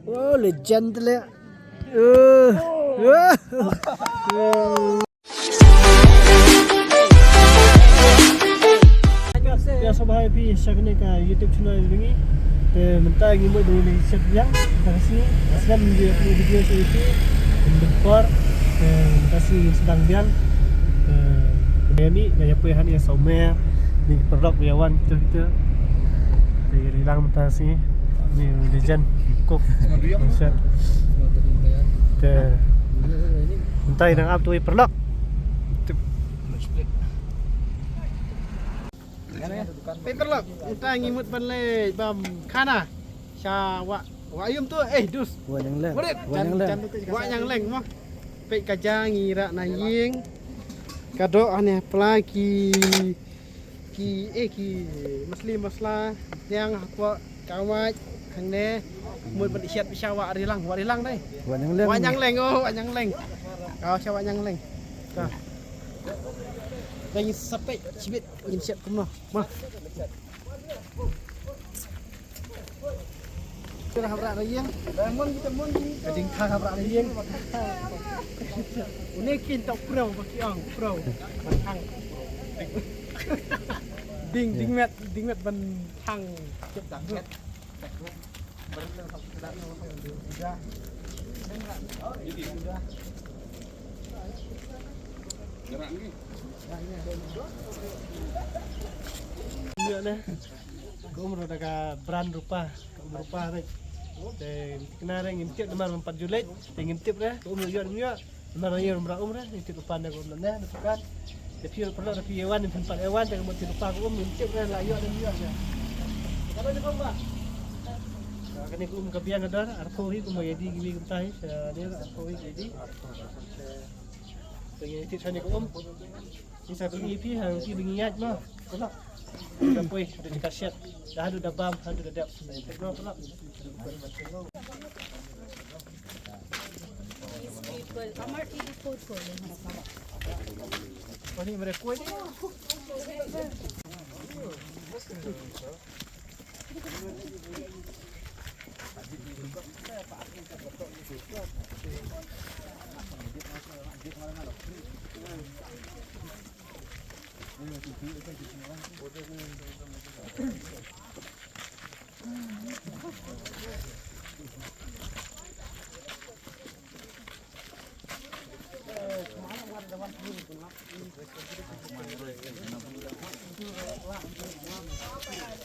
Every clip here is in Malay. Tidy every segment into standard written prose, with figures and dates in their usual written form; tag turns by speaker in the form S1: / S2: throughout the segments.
S1: Oh, legend le. Biasa bahaya pi syakne ka YouTube channel ini. Te mentah ngimu dari Malaysia yang kasih aslam dia video itu berdekor kasih sedang biang ini gaya pilihan yang somea di produk biawan kita dari hilang mentah sini ni legend kok set te mentah yang up tu produk paper lock kita ngimut banle bam kana sya wa ayum tu dus wa yang leng wa yang leng mah pe kaja ngira na ying kado ane pelaki ki masli masla yang apa kawat khang ne mut ban siat pisha wa rilang dai wa yang leng wa yang leng kau sya wa yang leng ka Lagi sampai cibit ingin siap ke mah. Kita habrak rayang. Bangun kita mun kading thang habrak rayang. Ini kita pro bagi ang pro. Thang. Ding met ban thang chụp đẳng met. Gerak ni. Iya nih, gue menurut brand rupa nih. Dan kemarin ngintip nomor 4 Julai, ngintip deh. Gue menunjuk nomor yang deh. Ngintip rupa nih gue menanya, kan. Tapi perlu hewan yang tempat hewan, jangan buat rupa gue ngintip deh lah. Iya dan iya aja. Kalau ni kau bah, kan ni gue kebiang ada, arkohi gue mau jadi gini kentai, dia arkohi jadi. Dengan itu sana kum. Ini saya beli pi, harus bengiat mah. Kelak. Dah pui, dah dikasiat. Dah ada bam, ada dap. Tekno kelak.
S2: আমার কি কোড করলেন
S1: Ini mereka kuat ni.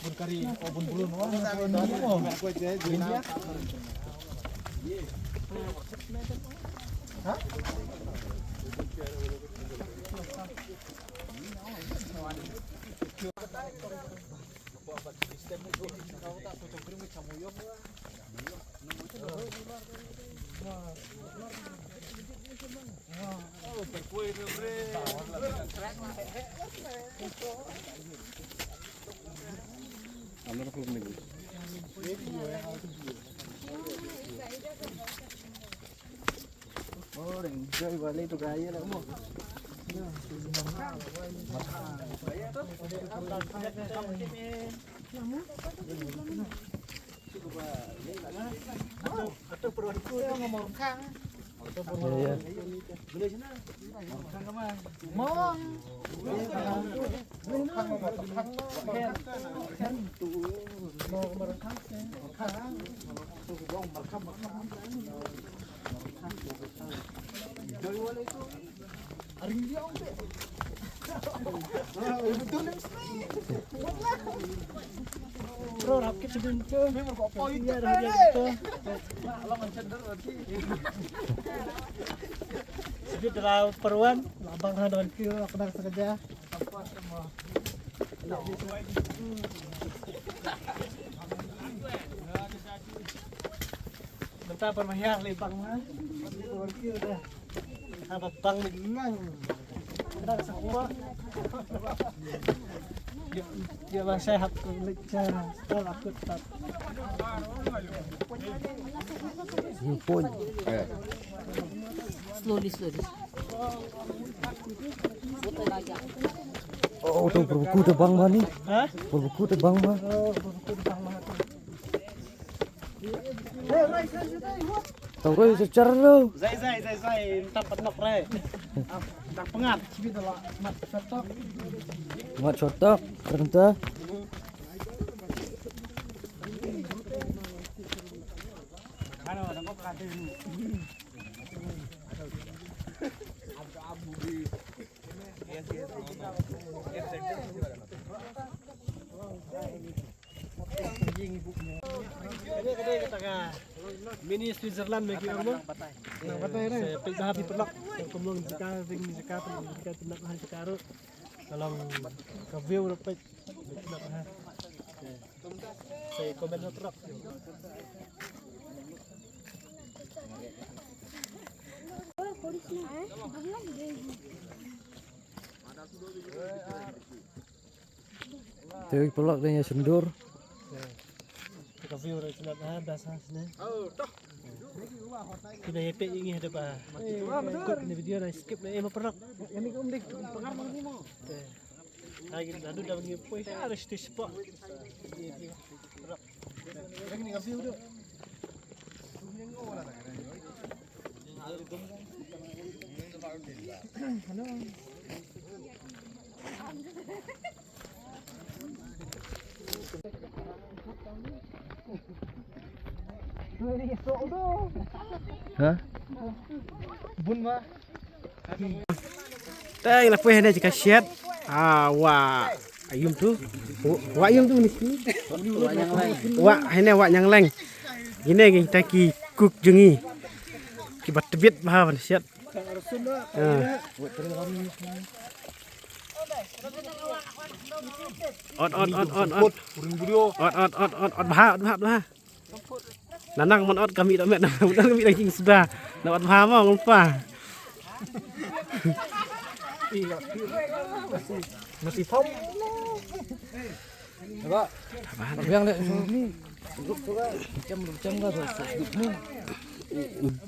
S1: Bun kari, bun bulun wah. Hah? Oh, enjoy balik tu gaya lah mo. Atau perlu ngomong kang. Iya. Boleh sana. Kang ke mana? Mong. Kang kan tu. Mau merekam sen. Kang. Tu gong merekam. Joy wala itu. Aring dia ombe. Betul ni. Bro, rakit sebentar. Memang kok apa itu? Lah mencender lagi. Sedikit adalah peruan, labang dengan kira kena saja. Apa semua. Bentar permainan lebang mah. Kira dah. Apa bang menang. Ada semua. Dia masih hak lecah. Setelah aku tetap. Pun.
S2: Slowly.
S1: Oh, tu berbuku tebang mah ni. Hah? Berbuku tebang mah. Oh, berbuku tebang mah tu.
S3: Tunggu secara dulu.
S1: Zai, entah penok re. Tak pengat, cibit lah, mat setok.
S3: Mat sotok, kerenta.
S1: Ano, nangkop kate ini. Ini kade katakan mini Switzerland bagi kamu. Nang patai re. Pig dah di pelak. Kumulong sekarang ring sekarang jika tindak hal sekarang. Tolong ke view dapat tindak hal. Saya komen truk.
S3: Tewik pelak dia sendur.
S1: Ke view dari tindak hal bahasa sini. Kita happy ini ada bah. Ikut ini video dah skip dah emang perang. Ini kau mending pengar mana ni mau. Lagi lalu dah bagi poin harus tu spot. Lagi ni view tu.
S3: Hah?
S1: Bun mah. Tay lah puih dia jika siat. Wak ayam tu. Wak ayam tu ni. Wak ini wak yang leng. Ini kita ki kuk jengi. Kibat tebit bah siat. Ot bah. Nanang mon ot kami dak kami ranking sudah. Dapat paham mau lupa. Masih pom.
S3: Apa? Yang lek ni. Macam dah tu.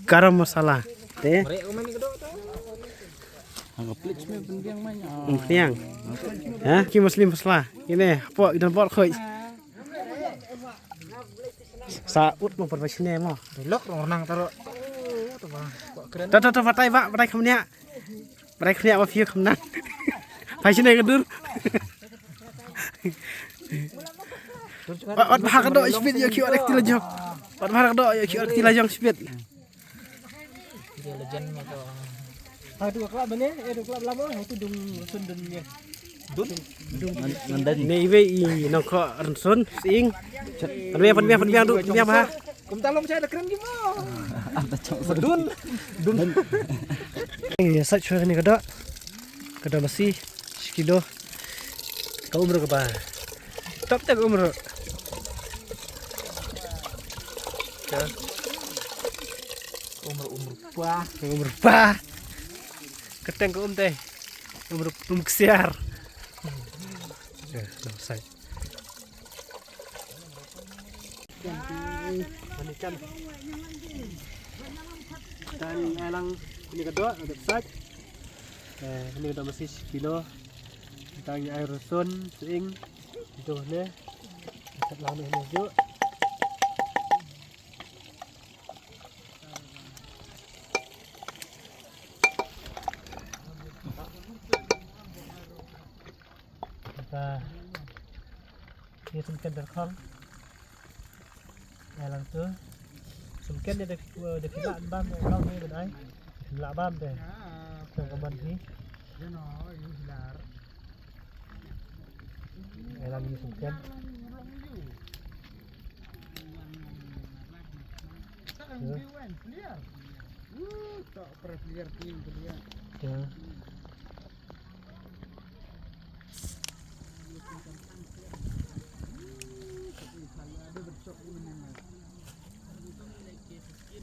S1: Garam masala. Teh.
S3: Angkat pelik semua pendiang banyak.
S1: Pendiang. Hah? Ki muslim masala. Ini apa dan bot khoi. Saut mau perbasine mau.
S3: Lok orang taruh.
S1: Tahu patai pak, patai kemana? Patai kemana apa view kemana? Pasine kedur. Ot bahar kedok speed yo kiu arek tilajong. Ot bahar kedok yo kiu arek tilajong speed.
S3: Dia legend mah tu.
S1: Dua kelab ni, dua kelab lama itu dung sun dunnya. Dung
S3: Nandan.
S1: Ni iwe I nongko rensun sing. Penbiang du, penbiang bah. Kumtalom saya ada keren gimana? Dun. Ini sat cuy ni kada. Kada masih sekilo. Kau umur berapa? Tak umur. Umur bah. Keteng ke teh. Umur kesiar. Selesai. Manikan. Dan elang ini kedua ada sak. Ini kedua masih kilo. Kita air rusun sing itu ne. Setelah ini juga. Dia sumken berkhang elang tu sumken dia dah kilak bam elang ni benai kilak bam deh kaman ni elang ni sumken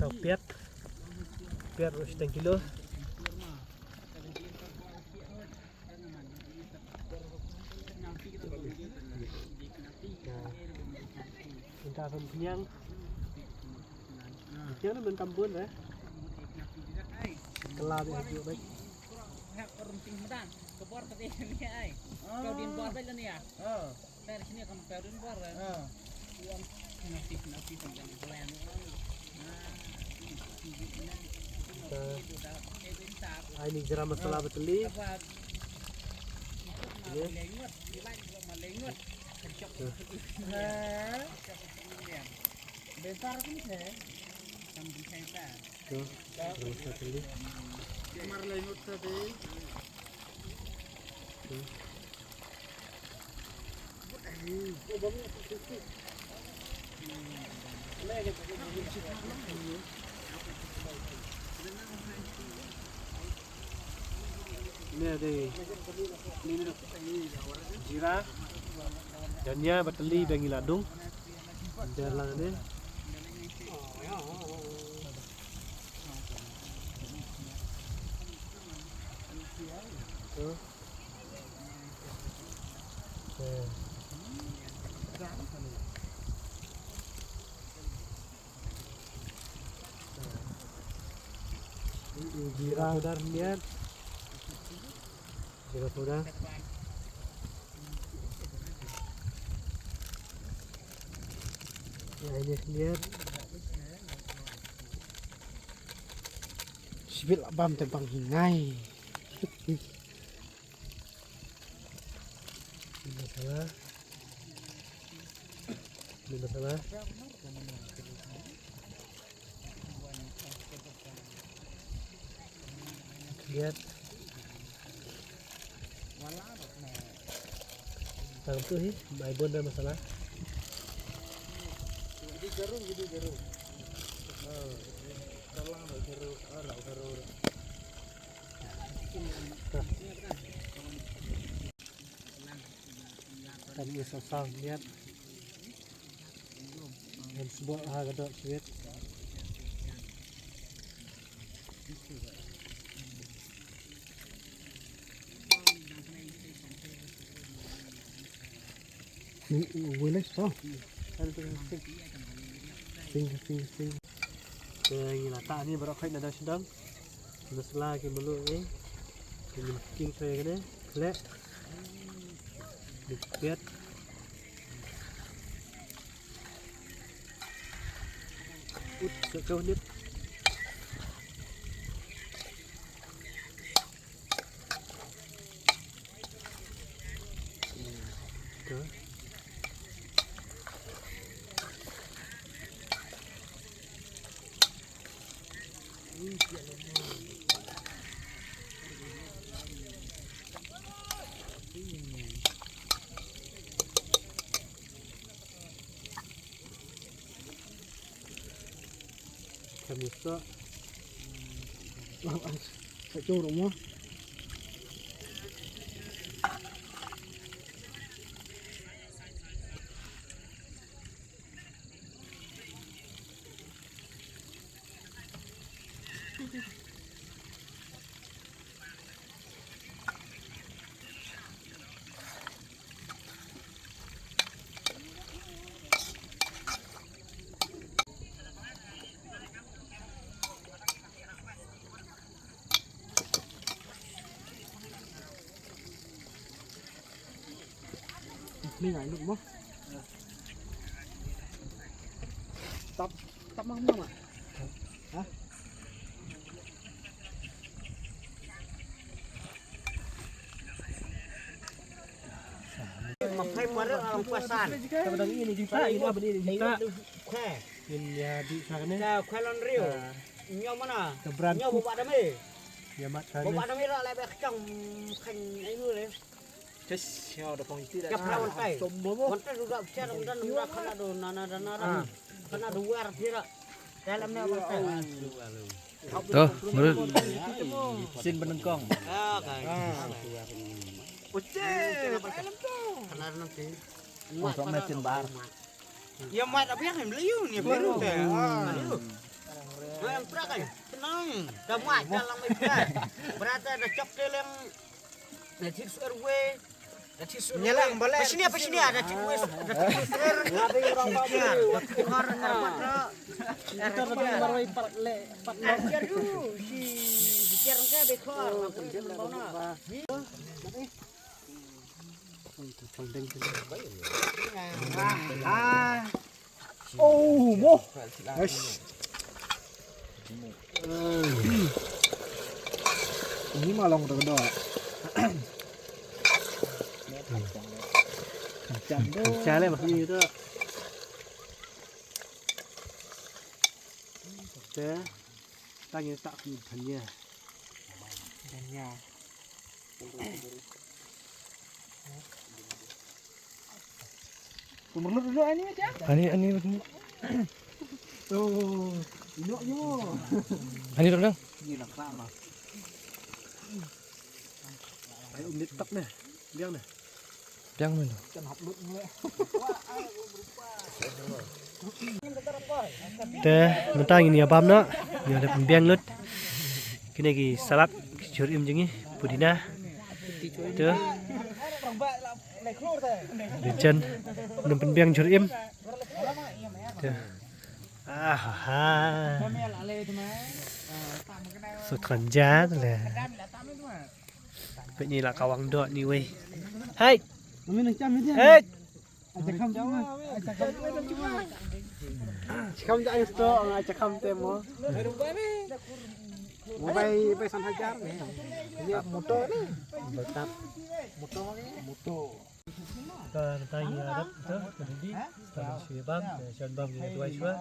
S1: Tau piat harus 10 kilo. Kita akan penyang. Penyang ni kampun eh. Kelab dia baik.
S4: Kebor tadi ni ai. Kau din bor baik ni ya. Saya sini akan kau din bor. Nanti tentang plan.
S1: Ini jeram masalah beteli.
S4: Besar pun saya. Sambil saya.
S1: Tuh, jeram beteli.
S4: Kemar lengut tadi.
S1: Ini ada jira dannya beteli bangi ladung dalang ini tuh jira udah lihat jira sudah ya ini lihat sipil abam tempang hingai ini masalah lihat tang tuh hi mai bon ada masalah jadi jarum tolong jarum kami sosok lihat dan sebuah harga sweet boleh so sing yang lata ni berakhir nada sedang masalah ke melu ini king saya kena kelak lihat sekau ni kami so saya coba rumah ini nggak enak mah tap mah mah hah
S4: Makai pada alam puasan.
S1: kadang ini juta ini apa ini juta
S4: Khe.
S1: ini ya di sana
S4: Nah, Kuala Rio. Nyo mana?
S1: keberan
S4: Nyo bapak dami.
S1: ya mat sana
S4: Bapak dami rak lebih kecang kan ini le.
S3: Terus ya udah pengisi dah.
S4: Ya perawan kai. Konten udah bicara udah kana do nana dana kana dua dia. Dalamnya apa?
S3: Tuh, menurut sin benengkong.
S4: Ah, kan. Uce, kana nanti.
S3: Masuk mesin bar.
S4: Ya mat apa yang beliau ni baru teh. Yang kan tenang. Dah mat dalam ikan. Berarti ada cok yang nanti survey.
S3: Nyelang boleh.
S4: Apa sini ada tikus, ada tikus ser. Ada orang baru. Karena
S1: kita tadi marwai part le part
S4: ajar dulu si bicara ke bekor.
S1: oh moh Ini malong terkedo. Chale masih itu. Thế ta nghe tạo thành nhà.
S3: Ani begini.
S1: Oh, ini mo.
S3: Ani dong.
S1: Gila sama. Ayo tak nih. Biang nih.
S3: Yang mana? Teh, mentang ini abam nak. Ini ada pembiang lut. Kini lagi salad, curim jengi, pudina. Tuh. Lecen, nem pembiang curim. Tuh. Ah, sutran jat lah. Ini lah kawang dot ni weh. Hai.
S1: Mami nak cam dia.
S3: Hey.
S1: Ajak kam cam. Cam jangan sto, ajak kam temo. Mau bay san hajar ni. Ini motor ni. Betat. Motor.
S3: Kita tanya Arab tu, jadi setelah siapa, siapa bang yang tua siapa.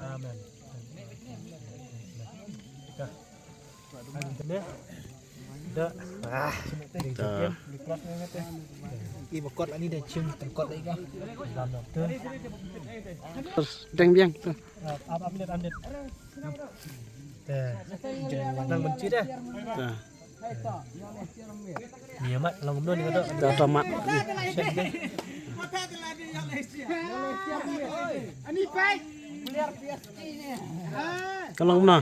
S3: Amen. Dah. Ibu kot ni dah cium tengkot lagi kan.
S1: Terus deng biang tu.
S3: Update. Nang benci dah. Ni amat long ni kata.
S1: Dah tomat. Kalau mana?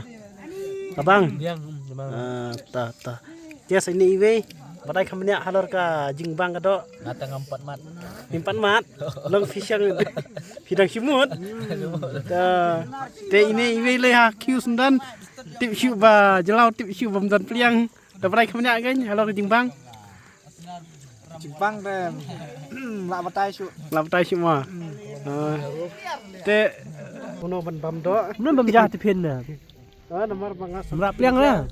S1: Abang.
S3: Biang
S1: Ta. Jas ini iwe. Badai kami ni halor ka jingbang kado.
S3: Datang 4 mat.
S1: 4 mat. Long fishang hidang simut. Ta. Te ini iwe le ha kiu sundan. Tip siu ba jelau tip siu bam dan pliang. Da badai kami ni kan halor ka jingbang.
S4: Jimpang dan lak batai su.
S1: Lap tai semua. Te uno ban bam do. Mun bam jah tipin na. Nomor bangas.
S3: Semrap liang lah.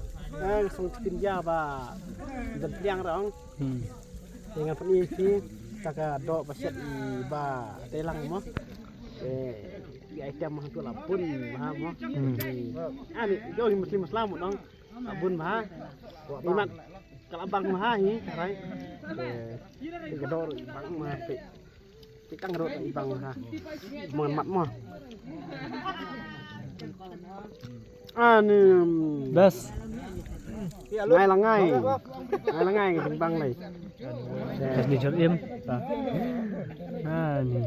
S1: Song tipin ja ba. Dan pliang rong. Dengan peni si taka do paset i ba telang mo. Di item mah tu lapun mah mo. Ani jo muslim Islam dong. Lapun mah. Imat kalabang mah hi carai. Gedor bang mah pe. Kang rot bang mah. Mon mat mo. Anu
S3: Das.
S1: Ngay là ngay. Ngay là ngay cái băng này.
S3: Das ni chot im. Ni.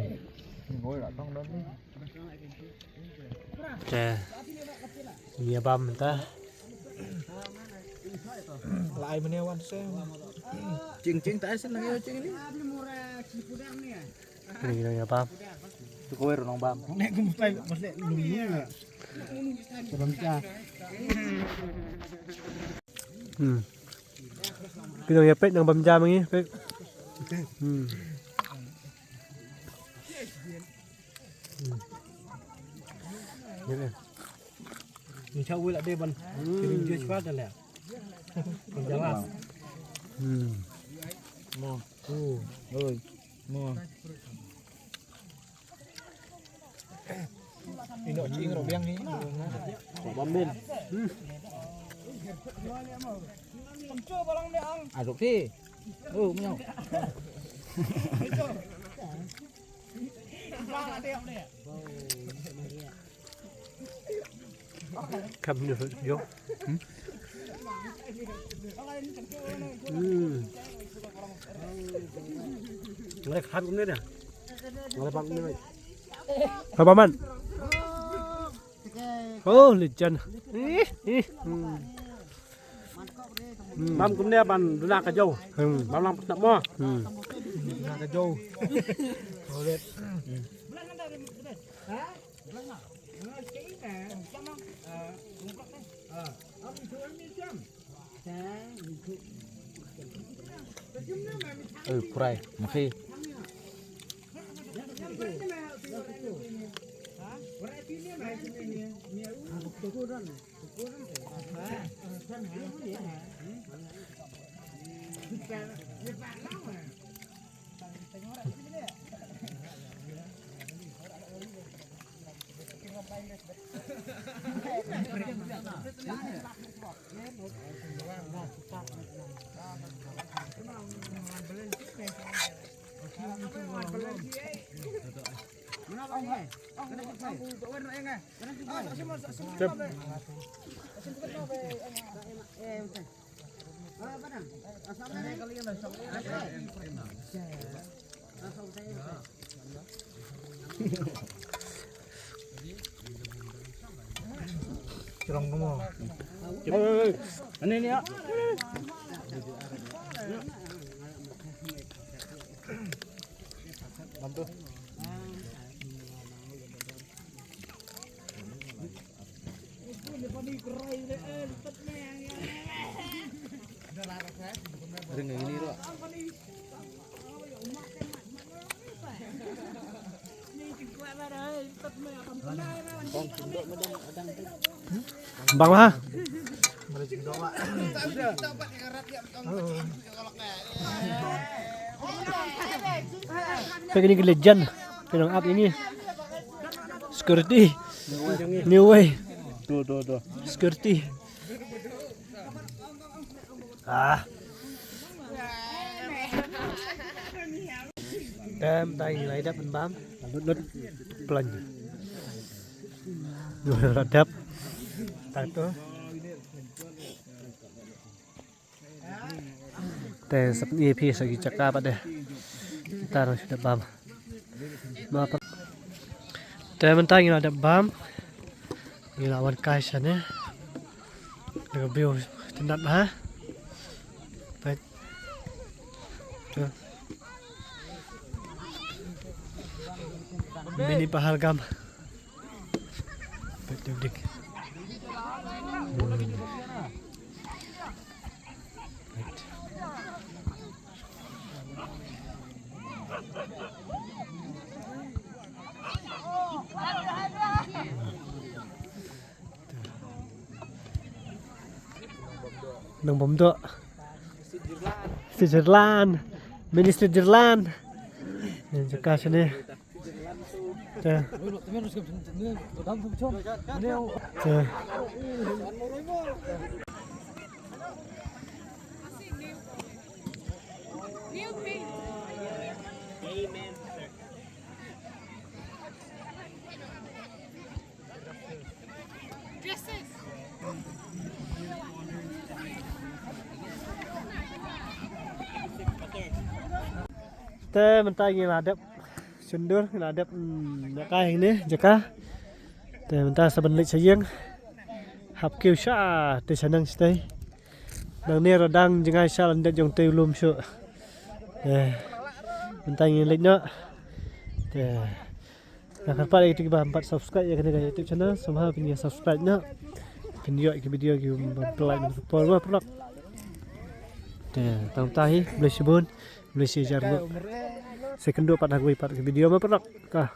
S3: Teh. Ni abam ta.
S4: Lại bên wan xe. Ching tại xin lagi ching ini.
S3: Ni abam.
S4: Kowe ro nang bam.
S1: Nek ku mesti lungnya. Sebab ca.
S3: Kita ya pek nang bam jam ni pek.
S1: Ni chau we la de ban. Kirim je cepat dah lah. Jelas.
S4: Mo. Oi. Mo. Ini cing ro biang ni.
S1: Bam bên.
S4: Aduk sih. Oh, menyau.
S3: Kam ni yo.
S1: Mereka kan ini dah. Mereka bang ini.
S3: Apa man? Oh, legend.
S1: Bam cũng nè bàn đuna cả dâu. Bam làm đậm mo.
S4: Nak ke jauh. Boleh. Kurai, makasih.
S3: Curang kamu.
S4: Ini ya.
S3: Bang lah. Pengen ini legend, pengen up ini. Security, new way.
S4: Tuh.
S3: Security. Đem tay lấy đắp bên bám, lút planh. Rồi đắp, tay to. Teh seperti EP segi cakap pada. Taruh sudah bam. Maaf. Teh mentah ini ada bam. Ini lawan kaisar ni. Dengan view tindak bah. Baik. Tuh. Mini Pahalgam. Baik dik. Nang bom tu Switzerland, mini Switzerland. Yang cakap sini. Tuh. Tuh. Teh mentah ingin ladap sundur ladap nak kai ini jaka teh mentah sebenlik sayang hap kêu sha teh sanang stay nang ni radang jengai sha landat jong teh ulum syu mentah ingin like nak teh nak apa lagi 3 4 subscribe ya kena YouTube channel semua punya subscribe nak video like dan follow produk teh tang tahi boleh sebut boleh share buat second 2 part aku ipat video apa produk kah